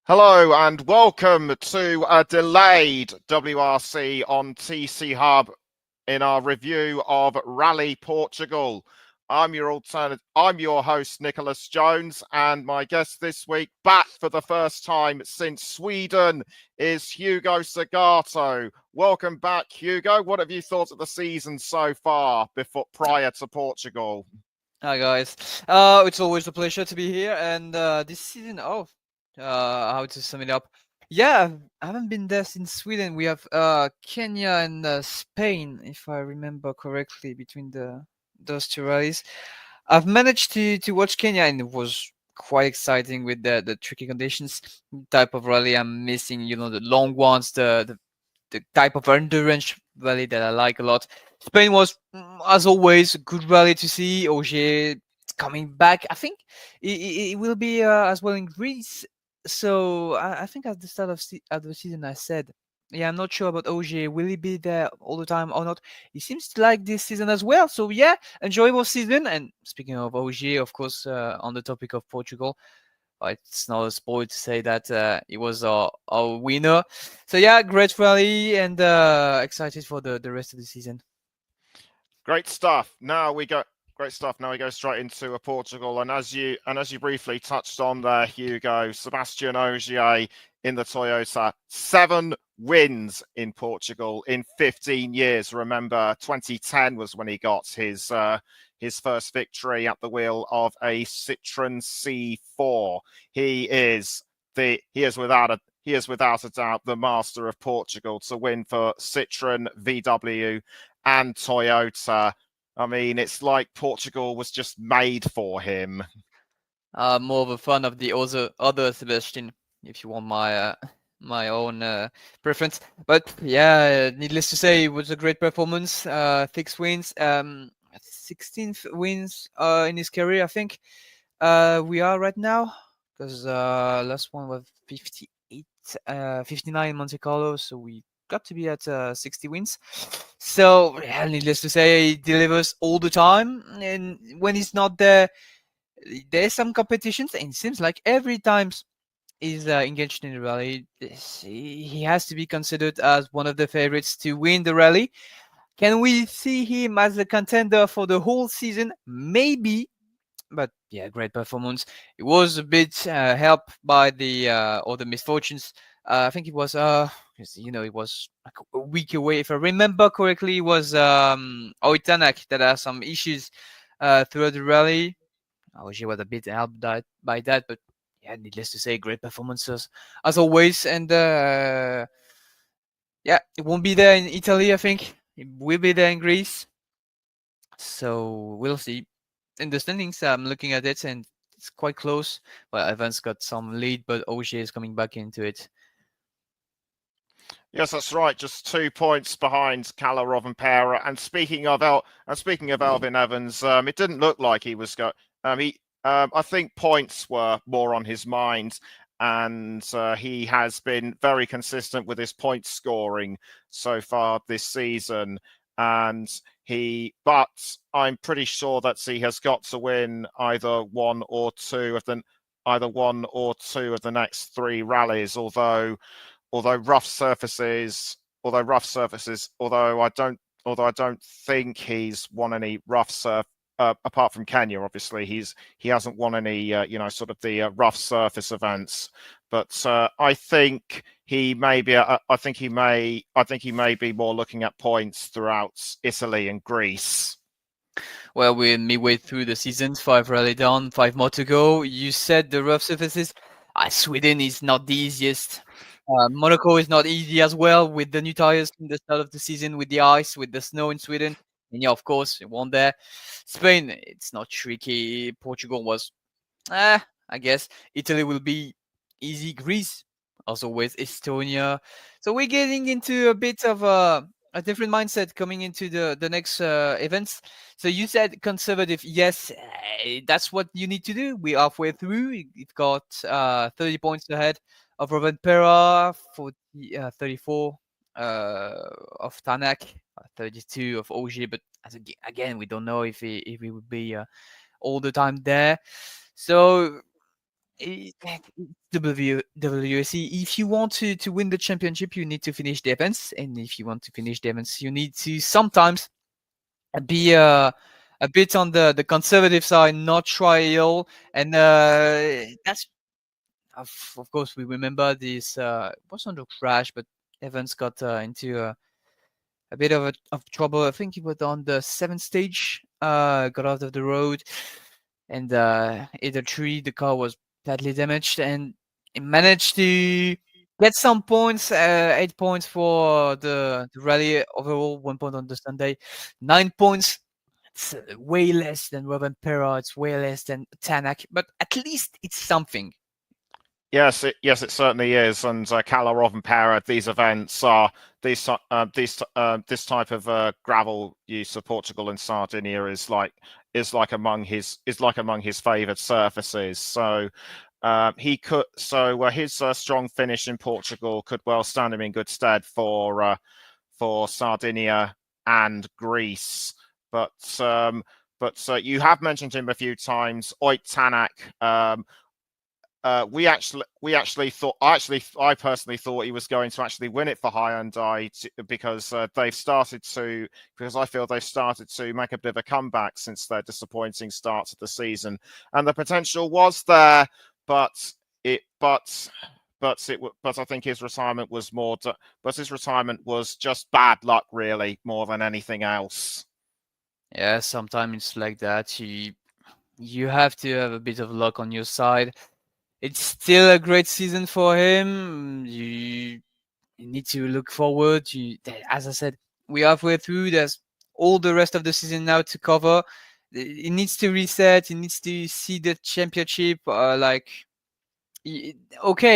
Hello and welcome to a delayed WRC on TCHUB in our review of Rally Portugal. I'm your host Nicholas Jones, and my guest this week, back for the first time since Sweden, is Hugo Segato. Welcome back, Hugo. What have you thought of the season so far prior to Portugal? Hi guys, it's always a pleasure to be here, and this season, how to sum it up? Yeah, I haven't been there since Sweden. We have Kenya and Spain, if I remember correctly, between those two rallies. I've managed to watch Kenya, and it was quite exciting with the tricky conditions. Type of rally I'm missing, the long ones, the type of endurance rally that I like a lot. Spain was, as always, a good rally to see. Ogier coming back. I think it will be as well in Greece. So I think at the start of the season, I said, yeah, I'm not sure about Ogier. Will he be there all the time or not? He seems to like this season as well. So yeah, enjoyable season. And speaking of Ogier, of course, on the topic of Portugal, it's not a spoil to say that he was our winner. So yeah, great rally and excited for the rest of the season. Great stuff. Now we go. Great stuff. Now we go straight into Portugal, and as you briefly touched on there, Hugo, Sebastian Ogier in the Toyota, 7 wins in Portugal in 15 years. Remember, 2010 was when he got his first victory at the wheel of a Citroen C4. He is without a doubt the master of Portugal to win for Citroen, VW, and Toyota. I mean, it's like Portugal was just made for him. More of a fan of the other Sebastian, if you want my own preference. But yeah, needless to say, it was a great performance. 6 wins, 16th wins in his career, I think. We are right now because last one was 58, 59 in Monte Carlo, so we got to be at 60 wins. So yeah, needless to say, he delivers all the time, and when he's not there, there's some competitions, and it seems like every time he's engaged in the rally, he has to be considered as one of the favorites to win the rally. Can we see him as a contender for the whole season? Maybe, but yeah, great performance. It was a bit helped by the or the misfortunes. I think it was it was like a week away. If I remember correctly, it was Oitanak that had some issues throughout the rally. I wish he was a bit helped by that, but yeah, needless to say, great performances as always. And yeah, it won't be there in Italy. I think it will be there in Greece. So we'll see. In the standings, I'm looking at it and it's quite close. Well, Evans got some lead, but Ogier is coming back into it. Yes, that's right. Just 2 points behind Kalle Rovanperä. And speaking of Alvin Evans, it didn't look like he was going. I think points were more on his mind, and he has been very consistent with his point scoring so far this season. But I'm pretty sure that he has got to win either one or two of the next 3 rallies. Although rough surfaces, although I don't think he's won any rough surf. Apart from Kenya, obviously, he hasn't won any, sort of the rough surface events. But I think he may be. I think he may be more looking at points throughout Italy and Greece. Well, we're midway through the season, 5 rally down, 5 more to go. You said the rough surfaces. Sweden is not the easiest. Monaco is not easy as well with the new tires in the start of the season, with the ice, with the snow in Sweden. And yeah, of course, it won there. Spain, it's not tricky. Portugal was, I guess. Italy will be easy. Greece, as always. Estonia. So we're getting into a bit of a different mindset coming into the next events. So you said conservative. Yes, that's what you need to do. We're halfway through. You've got 30 points ahead of Rovanperä, 34 of Tanak, 32 of Ogier. But again, we don't know if he would be all the time there. So WRC. If you want to win the championship, you need to finish the events, and if you want to finish the events, you need to sometimes be a bit on the conservative side, not try it all, and that's of course we remember this. It wasn't a crash, but Evans got into a bit of trouble. I think he was on the seventh stage. Got out of the road and hit a tree. The car was badly damaged, and he managed to get some points. 8 points for the rally overall. 1 point on the Sunday. 9 points. It's way less than Robin Pera. It's way less than Tanak, but at least it's something. Yes, it certainly is. And Kalarov and Para, these events are this type of gravel use of Portugal and Sardinia is like among his favoured surfaces. So his strong finish in Portugal could well stand him in good stead for Sardinia and Greece. But you have mentioned him a few times, Oyt Tanak. I personally thought he was going to actually win it for Hyundai because I feel they've started to make a bit of a comeback since their disappointing start to the season, and the potential was there, but I think his retirement was just bad luck, really, more than anything else. Yeah, sometimes it's like that. You have to have a bit of luck on your side. It's still a great season for him. You need to look forward. As I said, we're halfway through. There's all the rest of the season now to cover. He needs to reset. He needs to see the championship. Okay,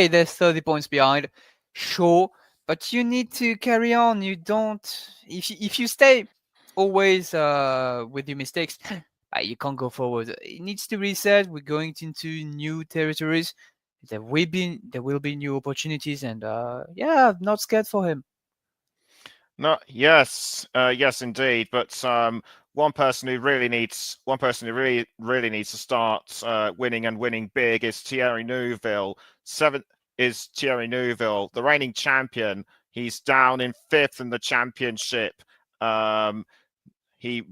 there's 30 points behind, sure, but you need to carry on. You don't. If you stay always with your mistakes, you can't go forward. It needs to reset. We're going into new territories. There will be new opportunities, and yeah, I'm not scared for him. No, yes, yes, indeed. But one person who really needs to start winning and winning big is Thierry Neuville. Thierry Neuville, the reigning champion. He's down in 5th in the championship. He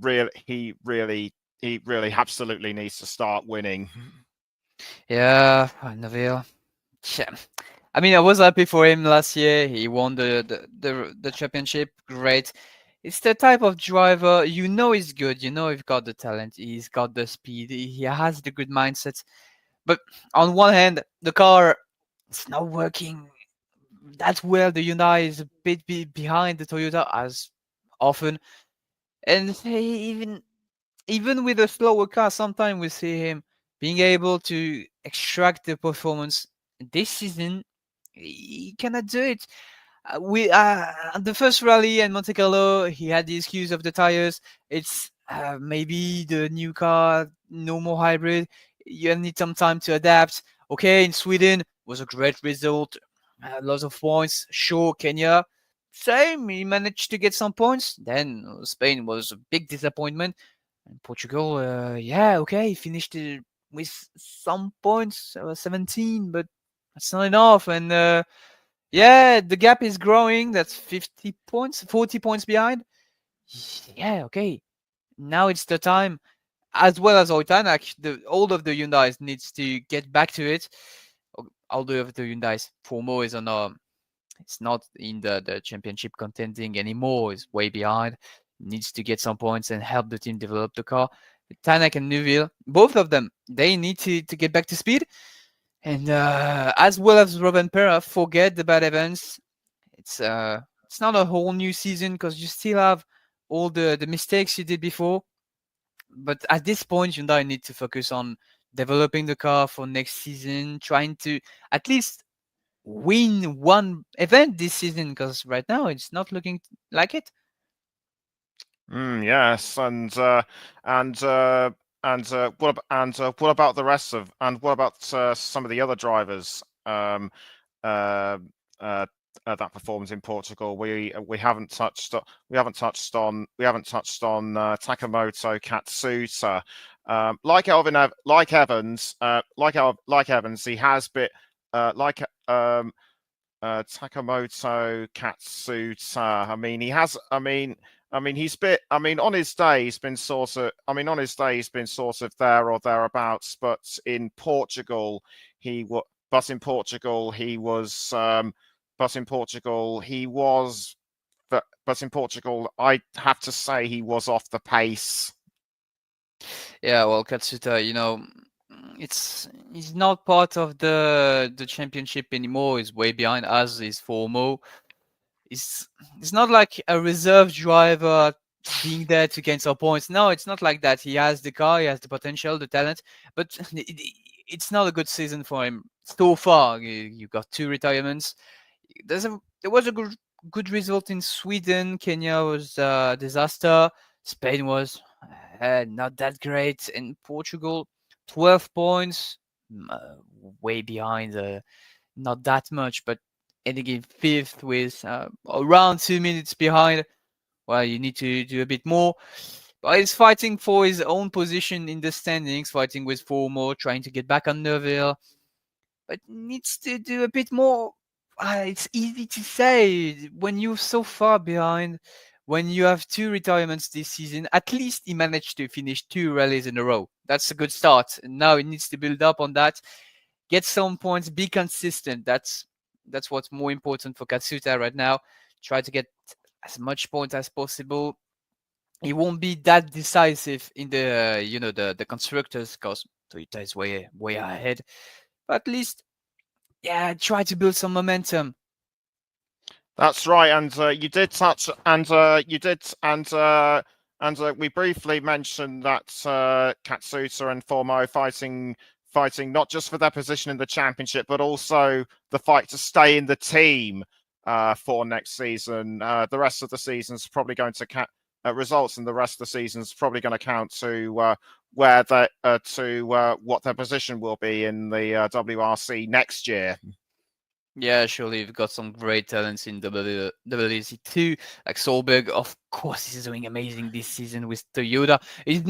really absolutely needs to start winning. Yeah, Neuville. Yeah. I mean, I was happy for him last year. He won the championship. Great. It's the type of driver, he's good. He's got the talent. He's got the speed. He has the good mindset. But on one hand, the car it's not working that well. The Hyundai is a bit behind the Toyota as often. And even with a slower car, sometimes we see him being able to extract the performance. This season, he cannot do it. We the first rally in Monte Carlo, he had the excuse of the tires. It's maybe the new car, no more hybrid. You need some time to adapt. Okay, in Sweden was a great result, lots of points. Sure, Kenya, same. He managed to get some points. Then Spain was a big disappointment. And Portugal, yeah, okay, he finished with some points, 17, but that's not enough. And yeah, the gap is growing. That's 50 points, 40 points behind. Yeah, okay. Now it's the time, as well as Oitanak, all of the Hyundais needs to get back to it. All of the Hyundais, Formo is it's not in the championship contending anymore. It's way behind. Needs to get some points and help the team develop the car. Tanak and Neuville, both of them, they need to get back to speed. And as well as Robin Pera, forget the bad events. It's not a whole new season because you still have all the mistakes you did before. But at this point, Hyundai need to focus on developing the car for next season, trying to at least win one event this season because right now it's not looking like it. Yes, and what about the rest of and what about some of the other drivers that performed in Portugal? We haven't touched on Takamoto Katsuta. Like Evans, he has been Takamoto Katsuta. He's been. On his day, he's been sort of. There or thereabouts. But in Portugal, he was. But in Portugal, he was. But in Portugal, he was. But in Portugal, I have to say he was off the pace. Yeah, well, Katsuta, he's not part of the championship anymore. He's way behind, as is Formo. It's not like a reserve driver being there to gain some points. No, it's not like that. He has the car, he has the potential, the talent, but it's not a good season for him so far. You got 2 retirements. There was a good result in Sweden. Kenya was a disaster. Spain was not that great. In Portugal, 12 points, way behind. Not that much, but ending in 5th with around 2 minutes behind. Well, you need to do a bit more. But he's fighting for his own position in the standings, fighting with 4 more, trying to get back on Neville. But needs to do a bit more. It's easy to say when you're so far behind, when you have 2 retirements this season. At least he managed to finish 2 rallies in a row. That's a good start. And now he needs to build up on that, get some points, be consistent. That's what's more important for Katsuta right now. Try to get as much points as possible. He won't be that decisive in the the constructors, because Toyota is way ahead. But at least, yeah, try to build some momentum. That's right, and you did touch, and we briefly mentioned that Katsuta and Formo fighting not just for their position in the championship, but also the fight to stay in the team for next season. The rest of the season's probably going to results in the rest of the season's probably going to count to what their position will be in the WRC next year. Yeah, surely you've got some great talents in WRC2, like Solberg. Of course, he's doing amazing this season with Toyota. He's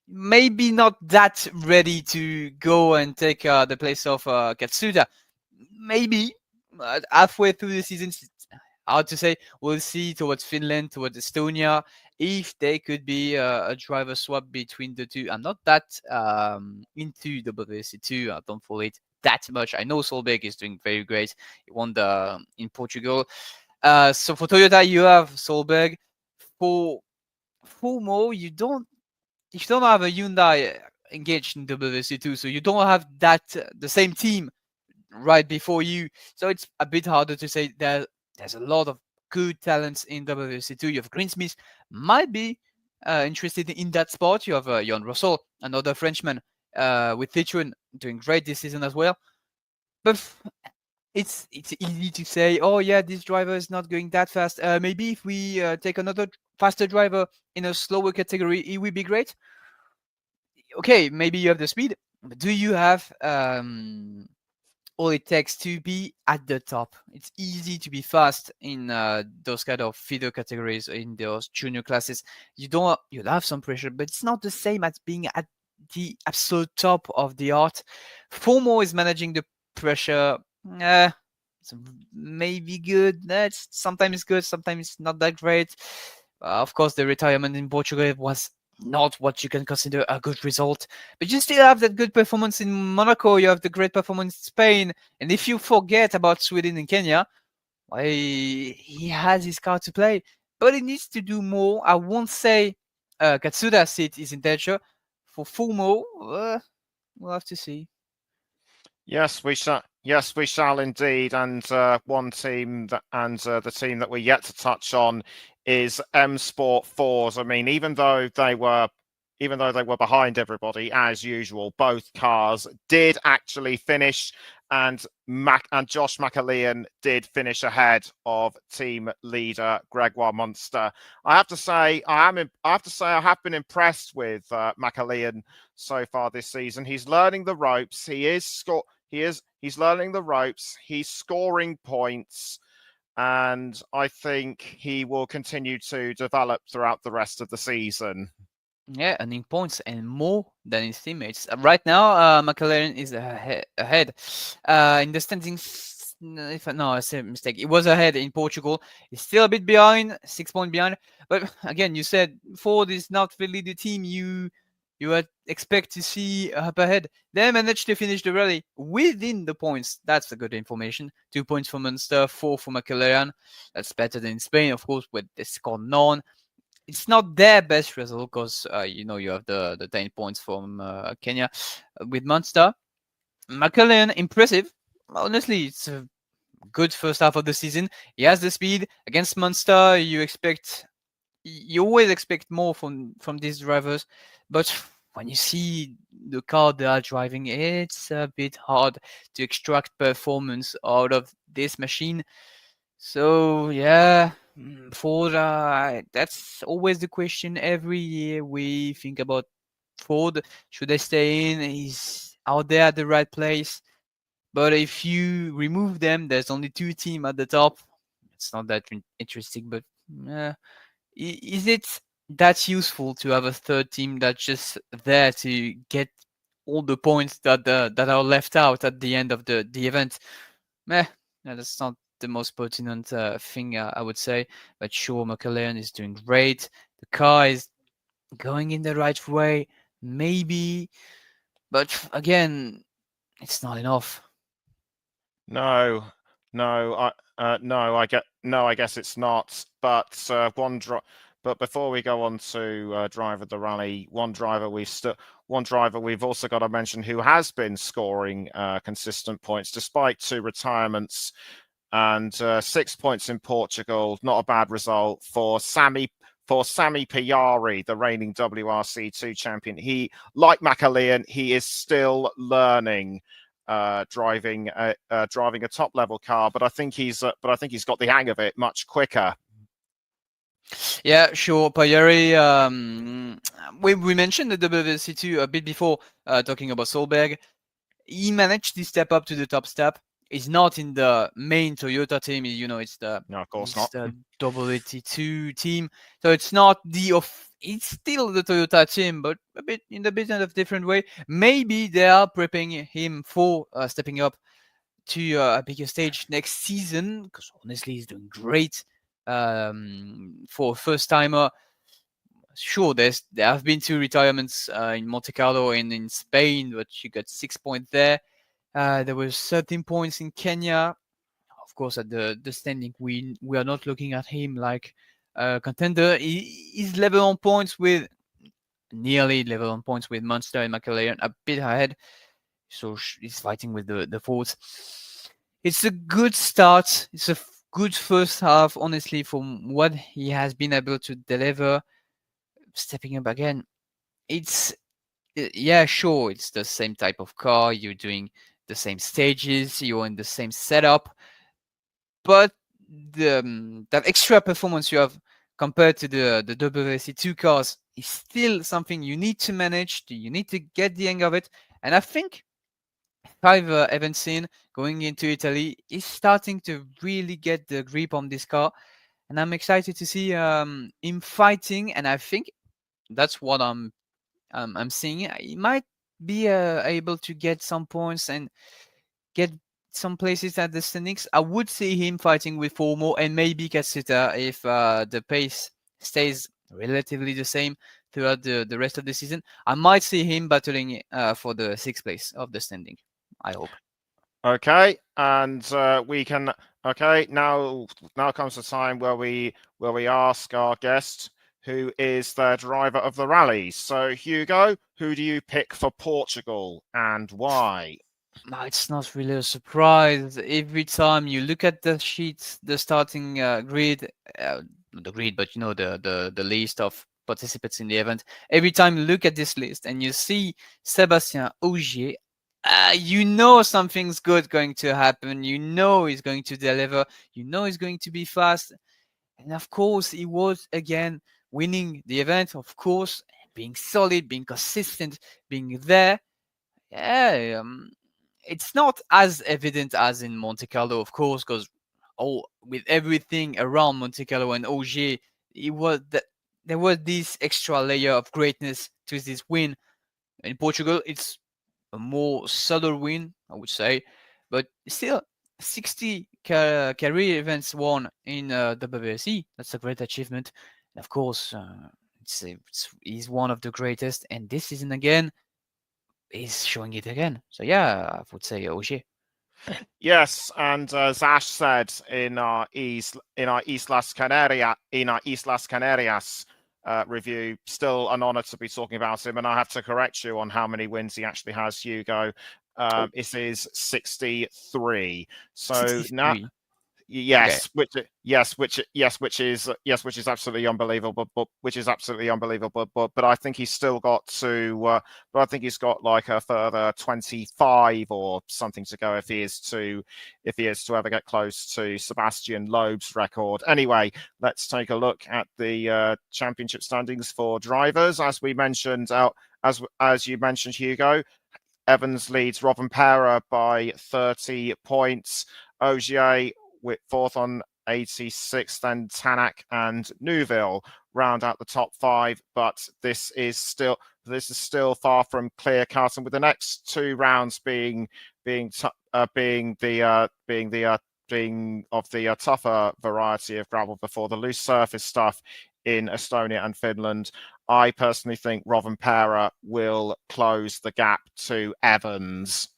maybe not that ready to go and take the place of Katsuta. Maybe halfway through the season, it's hard to say. We'll see towards Finland, towards Estonia, if they could be a driver swap between the two. I'm not that into WRC2. I don't follow it that much. I know Solberg is doing very great. He won in Portugal. So for Toyota, you have Solberg. For Fumo, you don't have a Hyundai engaged in WRC2, so you don't have that the same team right before you. So it's a bit harder to say. There's a lot of good talents in WRC2. You have Greensmith, might be interested in that spot. You have Jon Russell, another Frenchman with Citroën, doing great this season as well. But it's easy to say, oh yeah, this driver is not going that fast. Maybe if we take another faster driver in a slower category, it will be great. Okay, maybe you have the speed, but do you have all it takes to be at the top? It's easy to be fast in those kind of feeder categories, in those junior classes. You'll have some pressure, but it's not the same as being at the absolute top of the art. Formo is managing the pressure. It's maybe good. That's sometimes good, sometimes not that great. Of course, the retirement in Portugal was not what you can consider a good result, but you still have that good performance in Monaco. You have the great performance in Spain, and if you forget about Sweden and Kenya, well, he has his card to play, but he needs to do more. I won't say Katsuda's seat is in danger. For Fumo, we'll have to see. Yes, we shall. Yes, we shall indeed. And one team the team that we're yet to touch on is M Sport 4s. I mean, even though they were behind everybody as usual, both cars did actually finish, and Josh McAlean did finish ahead of team leader Gregoire Munster. I have to say I have been impressed with McAlean so far this season. He's learning the ropes. He's learning the ropes. He's scoring points. And I think he will continue to develop throughout the rest of the season. Yeah, earning points and more than his teammates. Right now, McLaren is ahead in the standings. If no, I said mistake. It was ahead in Portugal. It's still a bit behind, 6 points behind. But again, you said Ford is not really the team you would expect to see up ahead. They managed to finish the rally within the points. That's the good information. 2 points for Munster, 4 for McLaren. That's better than in Spain, of course, where they scored none. It's not their best result because you have the 10 points from Kenya with Munster. McLaren, impressive. Honestly, it's a good first half of the season. He has the speed against Munster. You always expect more from these drivers, but when you see the car they are driving, it's a bit hard to extract performance out of this machine. So yeah, Ford. That's always the question. Every year we think about Ford. Should they stay in? Is out there at the right place? But if you remove them, there's only two teams at the top. It's not that interesting. But is it that useful to have a third team that's just there to get all the points that are left out at the end of the event? Meh, no, that's not the most pertinent thing I would say. But sure, McLaren is doing great. The car is going in the right way, maybe, but again, it's not enough. No, I guess it's not. But but before we go on to driver the rally, one driver we've also got to mention who has been scoring consistent points despite 2 retirements and 6 points in Portugal. Not a bad result for Sami Piari, the reigning WRC2 champion. He, like McAlean, he is still learning driving a top level car, but I think he's got the hang of it much quicker. Yeah, sure. Payari, we mentioned the WRC2 a bit before, talking about Solberg. He managed to step up to the top step. He's not in the main Toyota team. It's the No, of course not. WRC2 team. So it's not it's still the Toyota team, but a bit in a bit of different way. Maybe they are preparing him for stepping up to a bigger stage next season. Because honestly, he's doing great for a first timer. Sure, there have been 2 retirements in Monte Carlo and in Spain, but you got 6 points there. There was 13 points in Kenya. Of course, at the standing, we are not looking at him like a contender. He's level on points with nearly level on points with Munster and McLaren, a bit ahead. So he's fighting with the Fords. It's a good start. It's a good first half, honestly, from what he has been able to deliver. Stepping up again, it's yeah, sure, it's the same type of car. You're doing the same stages. You're in the same setup, but that extra performance you have compared to the WRC2 cars is still something you need to manage. You need to get the hang of it, and I think 5 events in, going into Italy, is starting to really get the grip on this car, and I'm excited to see him fighting. And I think that's what I'm seeing. He might be able to get some points and get some places at the standings. I would see him fighting with Formo and maybe Katsuta if the pace stays relatively the same throughout the rest of the season. I might see him battling for the 6th place of the standing. I hope. Okay, and we can. Okay, now comes the time where we ask our guest who is the driver of the rally. So Hugo, who do you pick for Portugal and why? It's not really a surprise. Every time you look at the sheets, the starting grid, the grid, but the list of participants in the event. Every time you look at this list and you see Sébastien Ogier, you know something's good going to happen. You know he's going to deliver. You know he's going to be fast. And of course, he was again winning the event. Of course, being solid, being consistent, being there. Yeah, it's not as evident as in Monte Carlo, of course, because with everything around Monte Carlo and Ogier, it was that there was this extra layer of greatness to this win. In Portugal, it's a more subtle win, I would say, but still 60 career events won in WRC. That's a great achievement. And of course, he's one of the greatest, and this season again, he's showing it again. So yeah, I would say Ogier. Yes, and as Ash said in our Islas Canarias review, still an honour to be talking about him, and I have to correct you on how many wins he actually has, Hugo. It is 63. So 63. now, Okay. which is absolutely unbelievable. But which is absolutely unbelievable. But I think he's still got to. But I think he's got like a further 25 or something to go if he is to ever get close to Sebastian Loeb's record. Anyway, let's take a look at the championship standings for drivers. As we mentioned, as you mentioned, Hugo, Evans leads Rovanpera by 30 points. Ogier with fourth on 86, then Tanak and Neuville round out the top 5, but this is still far from clear cut, and with the next 2 rounds being of the tougher variety of gravel before the loose surface stuff in Estonia and Finland, I personally think Rovanpera will close the gap to Evans.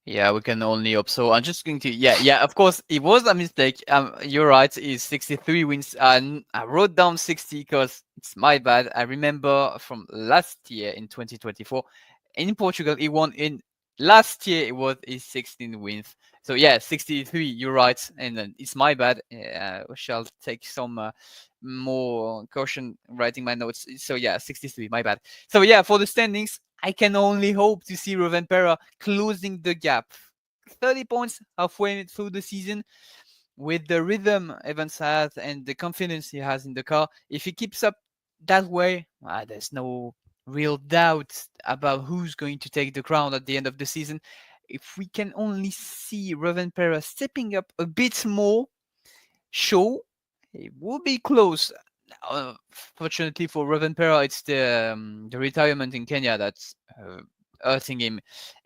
Yeah, we can only hope so. I'm just going to, yeah, of course, it was a mistake. You're right, it's 63 wins. I wrote down 60 because it's my bad. I remember from last year in 2024, in Portugal, he won in last year, it was his 16 wins. So yeah, 63, you're right. And it's my bad. I shall take some more caution writing my notes. So yeah, 63, my bad. So yeah, for the standings, I can only hope to see Rovanpera closing the gap. 30 points halfway through the season. With the rhythm Evans has and the confidence he has in the car, if he keeps up that way, there's no real doubt about who's going to take the crown at the end of the season. If we can only see Rovanpera stepping up a bit more, sure, it will be close. Fortunately for Rovanpera, it's the retirement in Kenya that's hurting him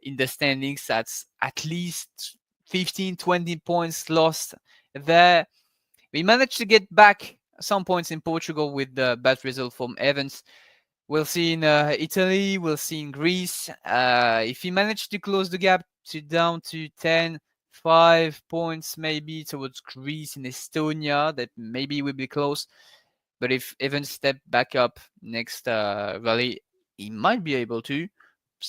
in the standings. That's at least 15, 20 points lost there. We managed to get back some points in Portugal with the bad result from Evans. We'll see in Italy, we'll see in Greece. If he managed to close the gap down to 10, 5 points maybe towards Greece and Estonia, that maybe will be close. But if Evans step back up next rally, he might be able to.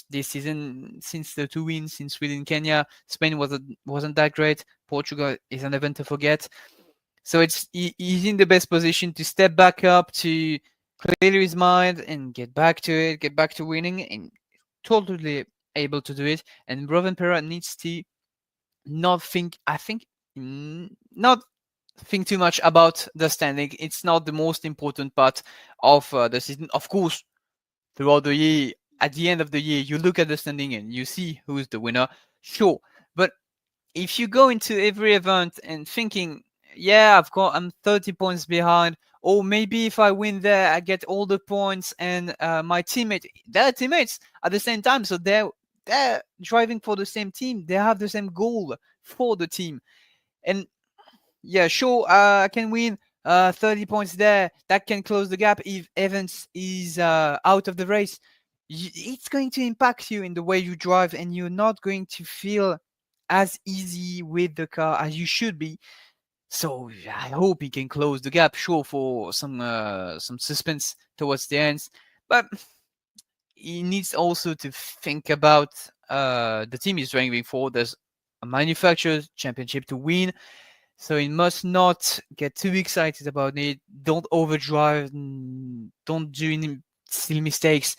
This season, since the 2 wins in Sweden, Kenya, Spain wasn't that great. Portugal is an event to forget. So he's in the best position to step back up, to clear his mind and get back to it, get back to winning, and totally able to do it. And Rovanpera needs to not think, not think too much about the standing. It's not the most important part of the season. Of course, throughout the year, at the end of the year, you look at the standing and you see who's the winner. Sure, but if you go into every event and thinking, yeah, I'm 30 points behind, or maybe if I win there, I get all the points, and my they're teammates at the same time, so they're driving for the same team. They have the same goal for the team, and yeah, sure, I can win 30 points there. That can close the gap if Evans is out of the race. It's going to impact you in the way you drive, and you're not going to feel as easy with the car as you should be. So I hope he can close the gap, sure, for some suspense towards the end, but he needs also to think about the team he's driving for. There's a manufacturer's championship to win, so he must not get too excited about it. Don't overdrive, don't do any silly mistakes,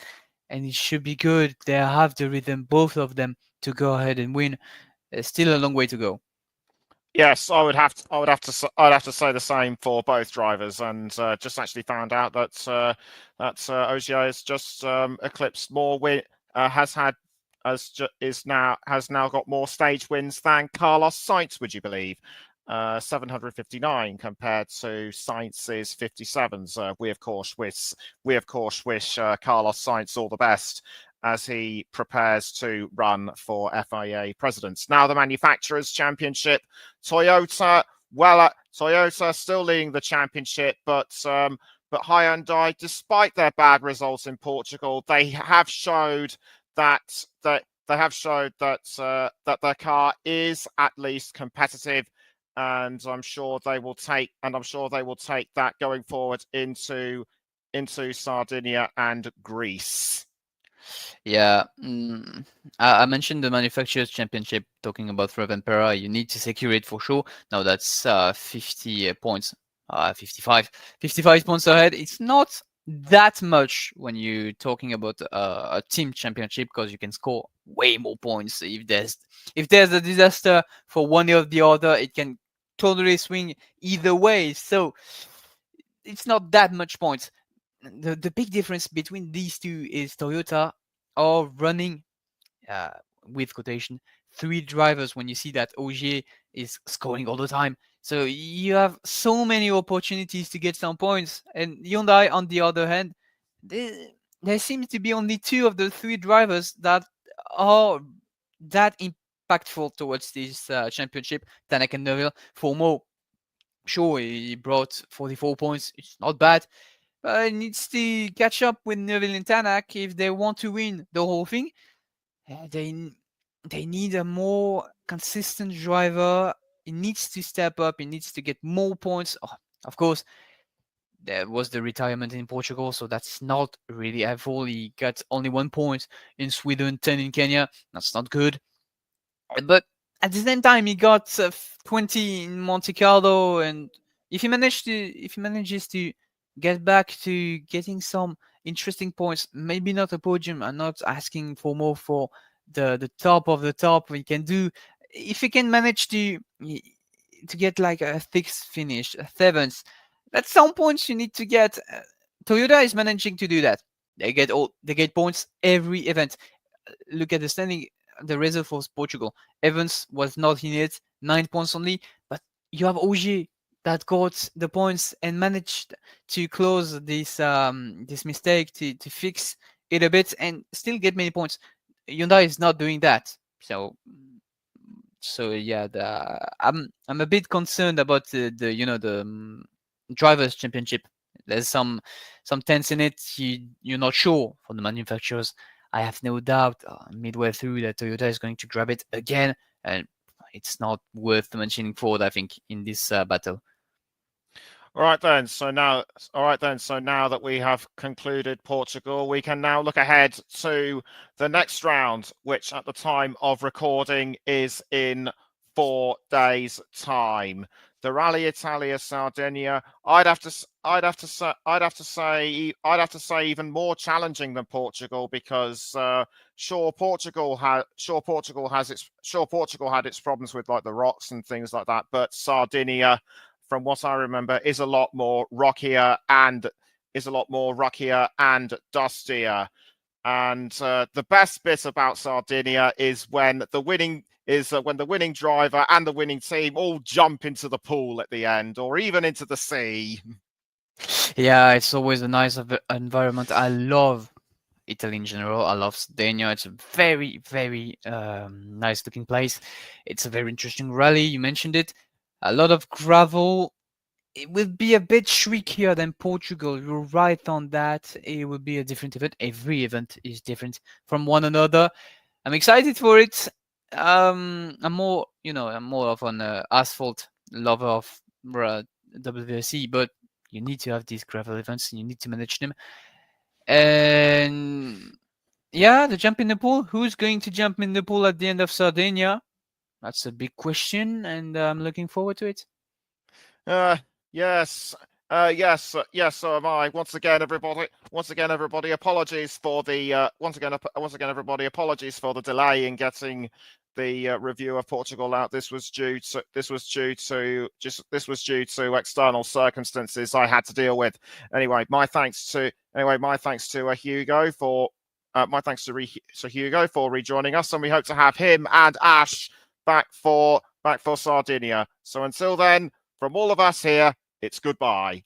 and it should be good. They have the rhythm, both of them, to go ahead and win. There's still a long way to go. Yes, I'd have to say the same for both drivers, and just actually found out that Ogier has just eclipsed more has now got more stage wins than Carlos Sainz. Would you believe? 759 compared to Sainz's 57s. We of course wish Carlos Sainz all the best as he prepares to run for FIA president. Now the manufacturers championship, Toyota still leading the championship, but Hyundai, despite their bad results in Portugal, they have showed that that their car is at least competitive, and I'm sure they will take that going forward into Sardinia and Greece. Yeah, I mentioned the manufacturers championship. Talking about Rovanpera, you need to secure it for sure. Now that's 50 points, 55 points ahead. It's not that much when you're talking about a team championship, because you can score way more points. If there's a disaster for one or the other, it can totally swing either way. So it's not that much points. The big difference between these two is Toyota are running with quotation 3 drivers when you see that Ogier is scoring all the time. So you have so many opportunities to get some points. And Hyundai, on the other hand, there seems to be only 2 of the 3 drivers that are that impactful towards this championship. Tanak and Neville. Formo, sure, he brought 44 points. It's not bad. But it needs to catch up with Neville and Tanak if they want to win the whole thing. They need a more consistent driver. He needs to step up. He needs to get more points. Oh, of course, there was the retirement in Portugal, so that's not really helpful. He got only 1 point in Sweden, 10 in Kenya. That's not good. But at the same time, he got 20 in Monte Carlo, and if he manages to get back to getting some interesting points, maybe not a podium. I'm not asking for more for the top of the top. We can do if he can manage to get like a 6th finish, a 7th. That's some points you need to get. Toyota is managing to do that. They get points every event. Look at the standing. The result for Portugal. Evans was not in it, 9 points only, but you have Ogier that got the points and managed to close this mistake, to fix it a bit and still get many points. Hyundai is not doing that. So yeah, I'm a bit concerned about the drivers championship. There's some tense in it. You're not sure for the manufacturers. I have no doubt midway through that Toyota is going to grab it again, and it's not worth mentioning Ford, I think, in this battle. All right then. So now that we have concluded Portugal, we can now look ahead to the next round, which at the time of recording is in 4 days' time. The Rally Italia Sardinia, I'd have to say even more challenging than Portugal, because sure Portugal had its problems with like the rocks and things like that, but Sardinia, from what I remember, is a lot more rockier and dustier. And the best bit about Sardinia is when the winning driver and the winning team all jump into the pool at the end, or even into the sea. Yeah, it's always a nice environment. I love Italy in general. I love Sardinia. It's a very, very nice looking place. It's a very interesting rally. You mentioned it. A lot of gravel. It will be a bit trickier than Portugal. You're right on that. It will be a different event. Every event is different from one another. I'm excited for it. I'm more of an asphalt lover of WRC, but you need to have these gravel events and you need to manage them. And yeah, the jump in the pool. Who's going to jump in the pool at the end of Sardinia? That's a big question, and I'm looking forward to it. Yes. Yes, so am I. Once again, everybody, apologies for the everybody, apologies for the delay in getting the review of Portugal out. This was due to external circumstances I had to deal with. Anyway, my thanks to Hugo for Hugo for rejoining us, and we hope to have him and Ash back for back for Sardinia. So until then, from all of us here, it's goodbye.